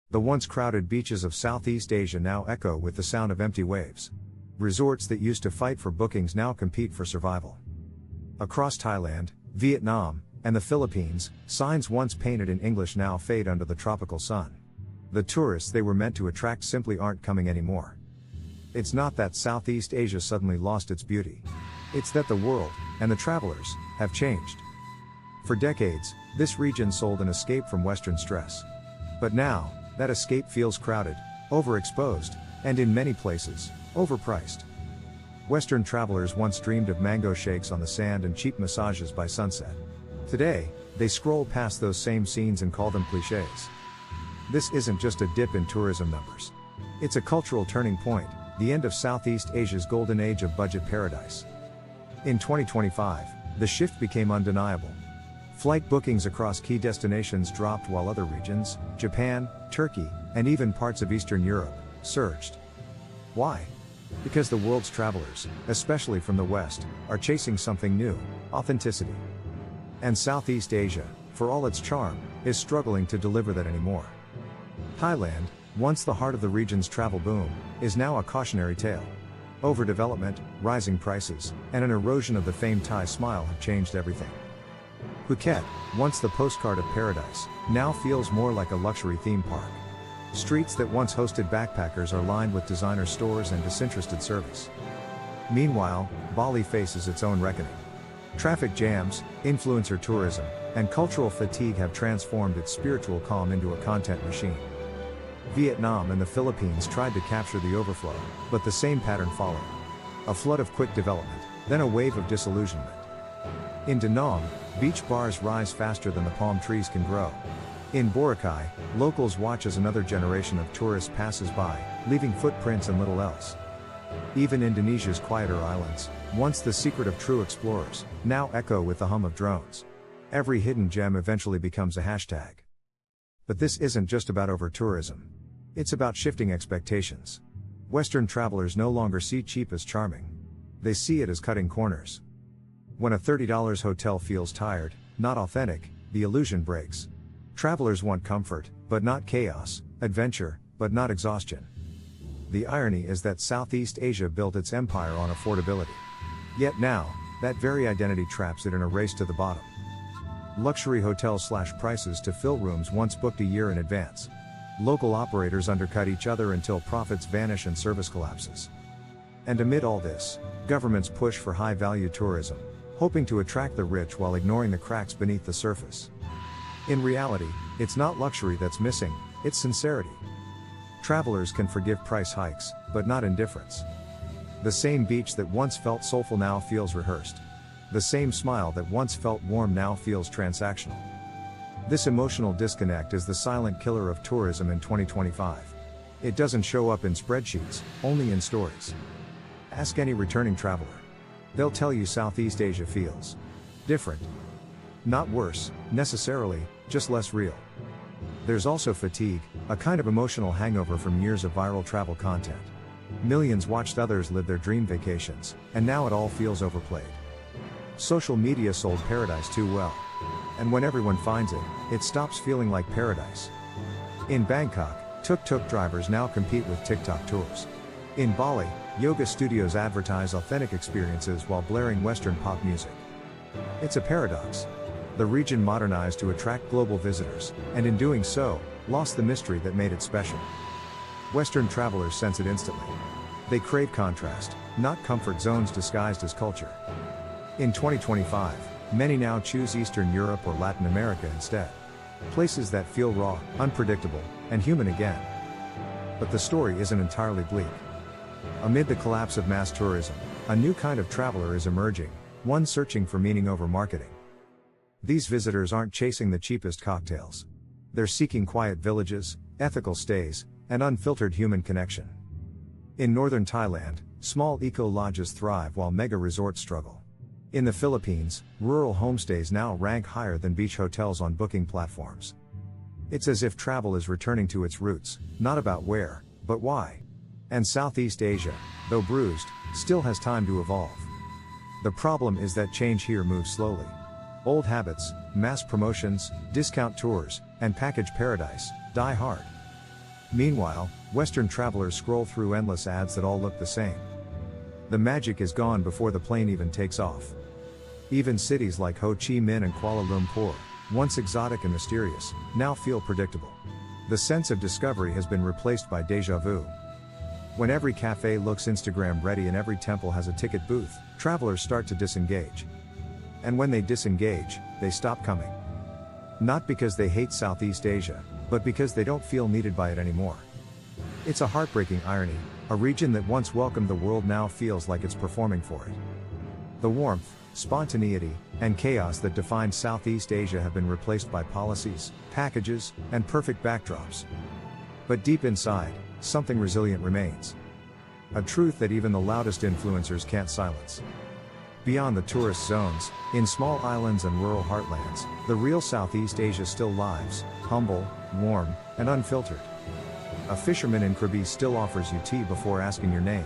The once crowded beaches of Southeast Asia now echo with the sound of empty waves. Resorts that used to fight for bookings now compete for survival. Across Thailand, Vietnam, and the Philippines, signs once painted in English now fade under the tropical sun. The tourists they were meant to attract simply aren't coming anymore. It's not that Southeast Asia suddenly lost its beauty. It's that the world, and the travelers, have changed. For decades, this region sold an escape from Western stress. But now, that escape feels crowded, overexposed, and in many places, overpriced. Western travelers once dreamed of mango shakes on the sand and cheap massages by sunset. Today, they scroll past those same scenes and call them clichés. This isn't just a dip in tourism numbers. It's a cultural turning point, the end of Southeast Asia's golden age of budget paradise. In 2025, the shift became undeniable. Flight bookings across key destinations dropped while other regions, Japan, Turkey, and even parts of Eastern Europe, surged. Why? Because the world's travelers, especially from the West, are chasing something new, authenticity. And Southeast Asia, for all its charm, is struggling to deliver that anymore. Thailand, once the heart of the region's travel boom, is now a cautionary tale. Overdevelopment, rising prices, and an erosion of the famed Thai smile have changed everything. Phuket, once the postcard of paradise, now feels more like a luxury theme park. Streets that once hosted backpackers are lined with designer stores and disinterested service. Meanwhile, Bali faces its own reckoning. Traffic jams, influencer tourism, and cultural fatigue have transformed its spiritual calm into a content machine. Vietnam and the Philippines tried to capture the overflow, but the same pattern followed. A flood of quick development, then a wave of disillusionment. In Da Nang, beach bars rise faster than the palm trees can grow. In Boracay, locals watch as another generation of tourists passes by, leaving footprints and little else. Even Indonesia's quieter islands, once the secret of true explorers, now echo with the hum of drones. Every hidden gem eventually becomes a hashtag. But this isn't just about over-tourism. It's about shifting expectations. Western travelers no longer see cheap as charming. They see it as cutting corners. When a $30 hotel feels tired, not authentic, the illusion breaks. Travelers want comfort, but not chaos, adventure, but not exhaustion. The irony is that Southeast Asia built its empire on affordability. Yet now, that very identity traps it in a race to the bottom. Luxury hotels slash prices to fill rooms once booked a year in advance. Local operators undercut each other until profits vanish and service collapses. And amid all this, governments push for high-value tourism, hoping to attract the rich while ignoring the cracks beneath the surface. In reality, it's not luxury that's missing, it's sincerity. Travelers can forgive price hikes, but not indifference. The same beach that once felt soulful now feels rehearsed. The same smile that once felt warm now feels transactional. This emotional disconnect is the silent killer of tourism in 2025. It doesn't show up in spreadsheets, only in stories. Ask any returning traveler. They'll tell you Southeast Asia feels different. Not worse, necessarily, just less real. There's also fatigue, a kind of emotional hangover from years of viral travel content. Millions watched others live their dream vacations, and now it all feels overplayed. Social media sold paradise too well. And when everyone finds it, it stops feeling like paradise. In Bangkok, tuk-tuk drivers now compete with TikTok tours. In Bali, yoga studios advertise authentic experiences while blaring Western pop music. It's a paradox. The region modernized to attract global visitors, and in doing so, lost the mystery that made it special. Western travelers sense it instantly. They crave contrast, not comfort zones disguised as culture. In 2025, many now choose Eastern Europe or Latin America instead. Places that feel raw, unpredictable, and human again. But the story isn't entirely bleak. Amid the collapse of mass tourism, a new kind of traveler is emerging, one searching for meaning over marketing. These visitors aren't chasing the cheapest cocktails. They're seeking quiet villages, ethical stays, and unfiltered human connection. In northern Thailand, small eco-lodges thrive while mega-resorts struggle. In the Philippines, rural homestays now rank higher than beach hotels on booking platforms. It's as if travel is returning to its roots, not about where, but why. And Southeast Asia, though bruised, still has time to evolve. The problem is that change here moves slowly. Old habits, mass promotions, discount tours, and package paradise, die hard. Meanwhile, Western travelers scroll through endless ads that all look the same. The magic is gone before the plane even takes off. Even cities like Ho Chi Minh and Kuala Lumpur, once exotic and mysterious, now feel predictable. The sense of discovery has been replaced by déjà vu. When every cafe looks Instagram ready and every temple has a ticket booth, travelers start to disengage. And when they disengage, they stop coming. Not because they hate Southeast Asia, but because they don't feel needed by it anymore. It's a heartbreaking irony, a region that once welcomed the world now feels like it's performing for it. The warmth, spontaneity, and chaos that defined Southeast Asia have been replaced by policies, packages, and perfect backdrops. But deep inside, something resilient remains. A truth that even the loudest influencers can't silence. Beyond the tourist zones, in small islands and rural heartlands, the real Southeast Asia still lives, humble, warm, and unfiltered. A fisherman in Krabi still offers you tea before asking your name.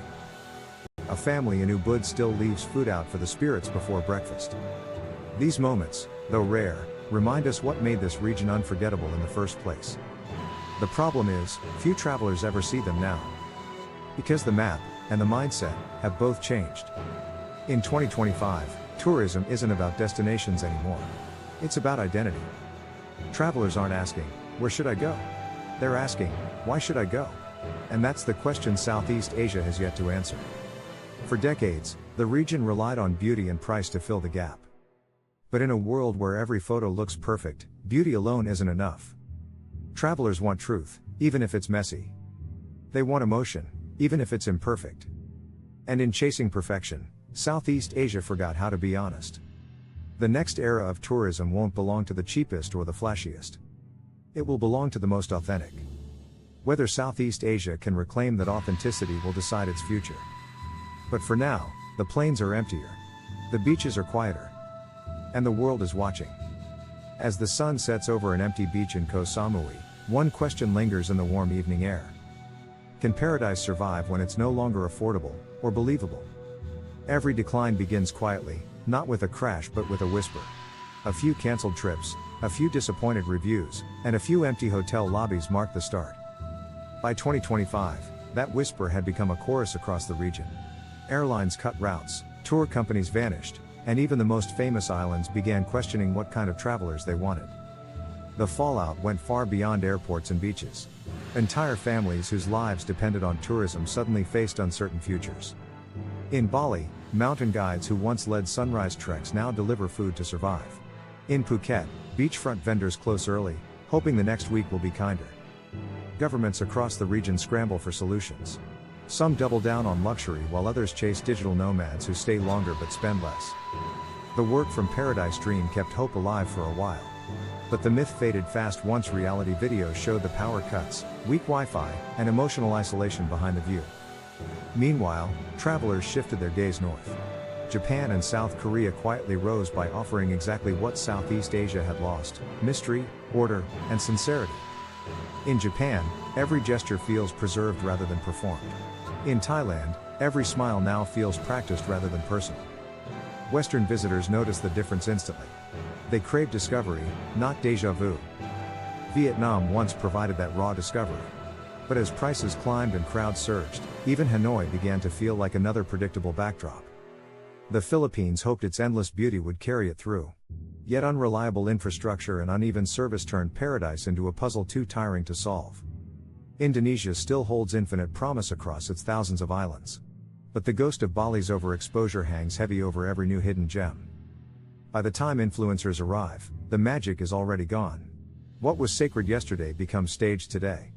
A family in Ubud still leaves food out for the spirits before breakfast. These moments, though rare, remind us what made this region unforgettable in the first place. The problem is, few travelers ever see them now. Because the map, and the mindset, have both changed. In 2025, tourism isn't about destinations anymore. It's about identity. Travelers aren't asking, where should I go? They're asking, why should I go? And that's the question Southeast Asia has yet to answer. For decades, the region relied on beauty and price to fill the gap. But in a world where every photo looks perfect, beauty alone isn't enough. Travelers want truth, even if it's messy. They want emotion, even if it's imperfect. And in chasing perfection, Southeast Asia forgot how to be honest. The next era of tourism won't belong to the cheapest or the flashiest. It will belong to the most authentic. Whether Southeast Asia can reclaim that authenticity will decide its future. But for now, the plains are emptier. The beaches are quieter. And the world is watching. As the sun sets over an empty beach in Koh Samui, one question lingers in the warm evening air. Can paradise survive when it's no longer affordable, or believable? Every decline begins quietly, not with a crash but with a whisper. A few cancelled trips, a few disappointed reviews, and a few empty hotel lobbies mark the start. By 2025, that whisper had become a chorus across the region. Airlines cut routes, tour companies vanished, and even the most famous islands began questioning what kind of travelers they wanted. The fallout went far beyond airports and beaches. Entire families whose lives depended on tourism suddenly faced uncertain futures. In Bali, mountain guides who once led sunrise treks now deliver food to survive. In Phuket, beachfront vendors close early, hoping the next week will be kinder. Governments across the region scramble for solutions. Some double down on luxury while others chase digital nomads who stay longer but spend less. The work from Paradise Dream kept hope alive for a while. But the myth faded fast once reality videos showed the power cuts, weak Wi-Fi, and emotional isolation behind the view. Meanwhile, travelers shifted their gaze north. Japan and South Korea quietly rose by offering exactly what Southeast Asia had lost: mystery, order, and sincerity. In Japan, every gesture feels preserved rather than performed. In Thailand, every smile now feels practiced rather than personal. Western visitors notice the difference instantly. They crave discovery, not déjà vu. Vietnam once provided that raw discovery. But as prices climbed and crowds surged, even Hanoi began to feel like another predictable backdrop. The Philippines hoped its endless beauty would carry it through. Yet unreliable infrastructure and uneven service turned paradise into a puzzle too tiring to solve. Indonesia still holds infinite promise across its thousands of islands. But the ghost of Bali's overexposure hangs heavy over every new hidden gem. By the time influencers arrive, the magic is already gone. What was sacred yesterday becomes staged today.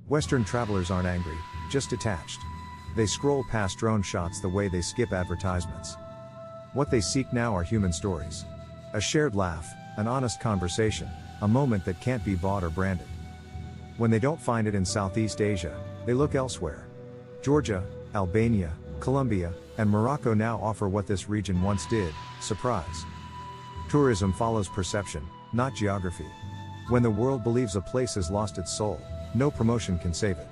Western travelers aren't angry, just detached. They scroll past drone shots the way they skip advertisements. What they seek now are human stories. A shared laugh, an honest conversation, a moment that can't be bought or branded. When they don't find it in Southeast Asia, they look elsewhere. Georgia, Albania, Colombia, and Morocco now offer what this region once did: surprise. Tourism follows perception, not geography. When the world believes a place has lost its soul, no promotion can save it.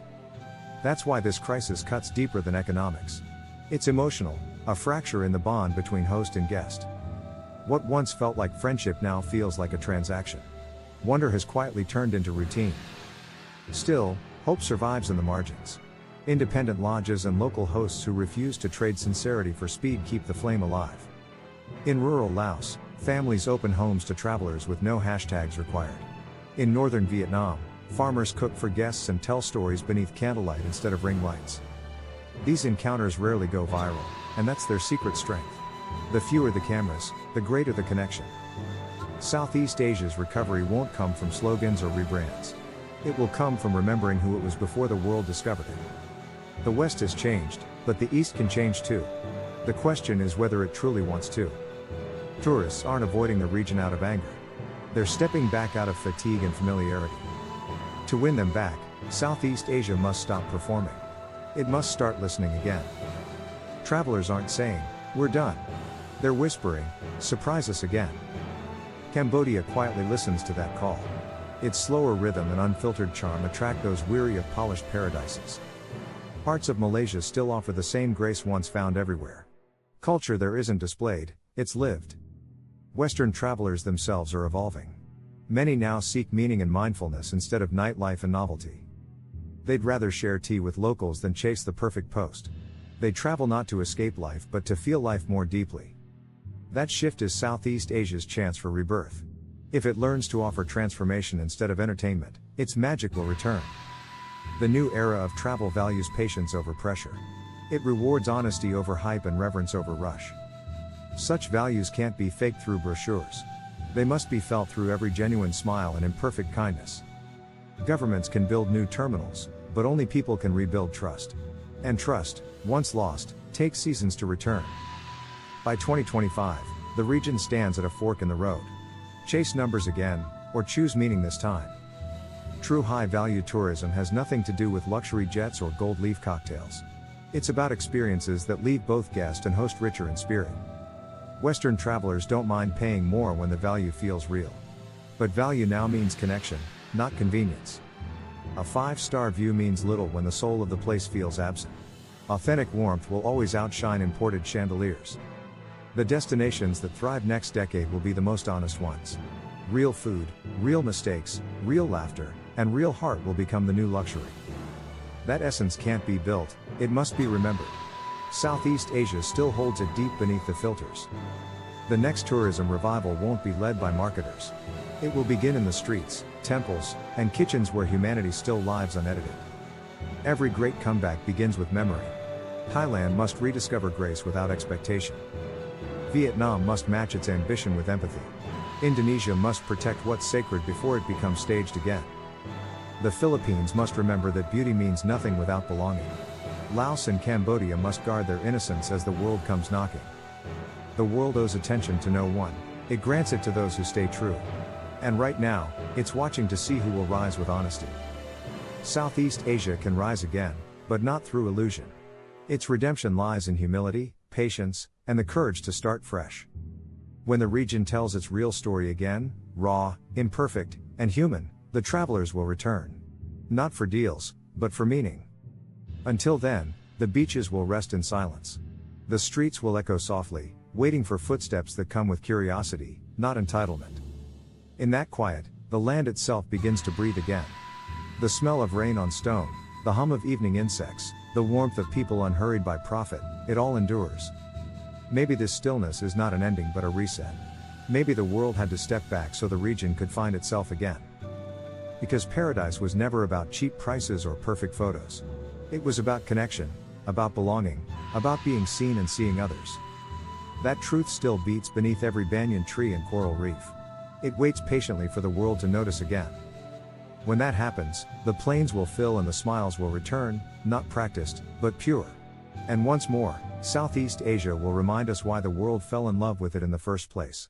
That's why this crisis cuts deeper than economics. It's emotional, a fracture in the bond between host and guest. What once felt like friendship now feels like a transaction. Wonder has quietly turned into routine. Still, Hope survives in the margins. Independent lodges and local hosts who refuse to trade sincerity for speed keep the flame alive. In rural Laos, families open homes to travelers with no hashtags required. In northern Vietnam, farmers cook for guests and tell stories beneath candlelight instead of ring lights. These encounters rarely go viral, and that's their secret strength. The fewer the cameras, the greater the connection. Southeast Asia's recovery won't come from slogans or rebrands. It will come from remembering who it was before the world discovered it. The West has changed, but the East can change too. The question is whether it truly wants to. Tourists aren't avoiding the region out of anger. They're stepping back out of fatigue and familiarity. To win them back, Southeast Asia must stop performing. It must start listening again. Travelers aren't saying, "We're done." They're whispering, "Surprise us again." Cambodia quietly listens to that call. Its slower rhythm and unfiltered charm attract those weary of polished paradises. Parts of Malaysia still offer the same grace once found everywhere. Culture there isn't displayed, it's lived. Western travelers themselves are evolving. Many now seek meaning and mindfulness instead of nightlife and novelty. They'd rather share tea with locals than chase the perfect post. They travel not to escape life but to feel life more deeply. That shift is Southeast Asia's chance for rebirth. If it learns to offer transformation instead of entertainment, its magic will return. The new era of travel values patience over pressure. It rewards honesty over hype and reverence over rush. Such values can't be faked through brochures. They must be felt through every genuine smile and imperfect kindness. Governments can build new terminals, but only people can rebuild trust. And trust, once lost, takes seasons to return. By 2025, the region stands at a fork in the road. Chase numbers again, or choose meaning this time. True high-value tourism has nothing to do with luxury jets or gold leaf cocktails. It's about experiences that leave both guest and host richer in spirit. Western travelers don't mind paying more when the value feels real. But value now means connection, not convenience. A 5-star view means little when the soul of the place feels absent. Authentic warmth will always outshine imported chandeliers. The destinations that thrive next decade will be the most honest ones. Real food, real mistakes, real laughter, and real heart will become the new luxury. That essence can't be built, it must be remembered. Southeast Asia still holds it deep beneath the filters. The next tourism revival won't be led by marketers. It will begin in the streets, temples, and kitchens where humanity still lives unedited. Every great comeback begins with memory. Thailand must rediscover grace without expectation. Vietnam must match its ambition with empathy. Indonesia must protect what's sacred before it becomes staged again. The Philippines must remember that beauty means nothing without belonging. Laos and Cambodia must guard their innocence as the world comes knocking. The world owes attention to no one, it grants it to those who stay true. And right now, it's watching to see who will rise with honesty. Southeast Asia can rise again, but not through illusion. Its redemption lies in humility, patience, and the courage to start fresh. When the region tells its real story again, raw, imperfect, and human, the travelers will return. Not for deals, but for meaning. Until then, the beaches will rest in silence. The streets will echo softly, waiting for footsteps that come with curiosity, not entitlement. In that quiet, the land itself begins to breathe again. The smell of rain on stone, the hum of evening insects, the warmth of people unhurried by profit, it all endures. Maybe this stillness is not an ending but a reset. Maybe the world had to step back so the region could find itself again. Because paradise was never about cheap prices or perfect photos. It was about connection, about belonging, about being seen and seeing others. That truth still beats beneath every banyan tree and coral reef. It waits patiently for the world to notice again. When that happens, the plains will fill and the smiles will return, not practiced, but pure. And once more, Southeast Asia will remind us why the world fell in love with it in the first place.